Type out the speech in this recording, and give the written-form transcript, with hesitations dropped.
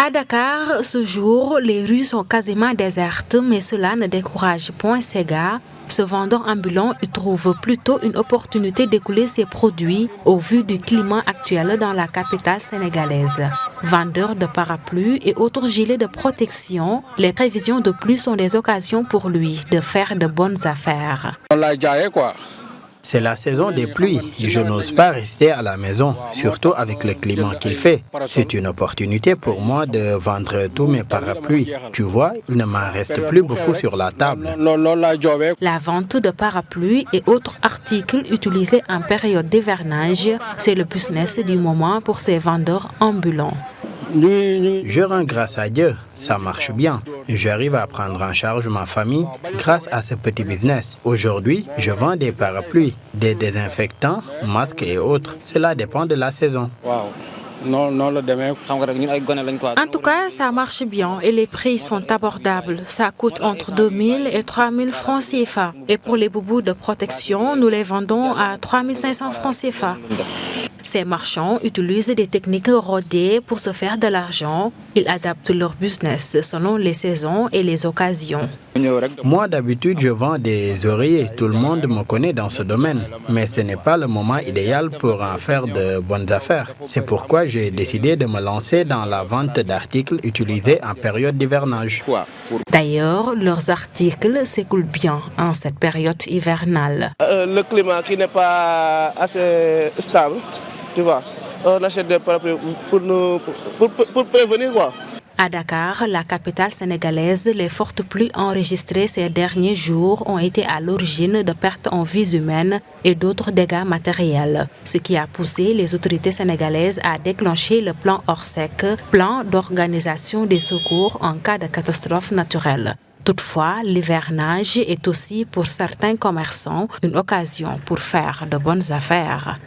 À Dakar, ce jour, les rues sont quasiment désertes, mais cela ne décourage point ces gars. Ce vendeur ambulant y trouve plutôt une opportunité d'écouler ses produits au vu du climat actuel dans la capitale sénégalaise. Vendeur de parapluies et autres gilets de protection, les prévisions de pluie sont des occasions pour lui de faire de bonnes affaires. On l'a jaayé quoi. C'est la saison des pluies. Je n'ose pas rester à la maison, surtout avec le climat qu'il fait. C'est une opportunité pour moi de vendre tous mes parapluies. Tu vois, il ne m'en reste plus beaucoup sur la table. La vente de parapluies et autres articles utilisés en période d'hivernage, c'est le business du moment pour ces vendeurs ambulants. Je rends grâce à Dieu, ça marche bien. J'arrive à prendre en charge ma famille grâce à ce petit business. Aujourd'hui, je vends des parapluies, des désinfectants, masques et autres. Cela dépend de la saison. En tout cas, ça marche bien et les prix sont abordables. Ça coûte entre 2000 et 3000 francs CFA. Et pour les boubous de protection, nous les vendons à 3500 francs CFA. Ces marchands utilisent des techniques rodées pour se faire de l'argent. Ils adaptent leur business selon les saisons et les occasions. Moi, d'habitude, je vends des oreillers. Tout le monde me connaît dans ce domaine. Mais ce n'est pas le moment idéal pour en faire de bonnes affaires. C'est pourquoi j'ai décidé de me lancer dans la vente d'articles utilisés en période d'hivernage. D'ailleurs, leurs articles s'écoulent bien en cette période hivernale. Le climat qui n'est pas assez stable, tu vois, on achète des parapluies pour prévenir quoi. À Dakar, la capitale sénégalaise, les fortes pluies enregistrées ces derniers jours ont été à l'origine de pertes en vies humaines et d'autres dégâts matériels, ce qui a poussé les autorités sénégalaises à déclencher le plan Orsec, plan d'organisation des secours en cas de catastrophe naturelle. Toutefois, l'hivernage est aussi pour certains commerçants une occasion pour faire de bonnes affaires.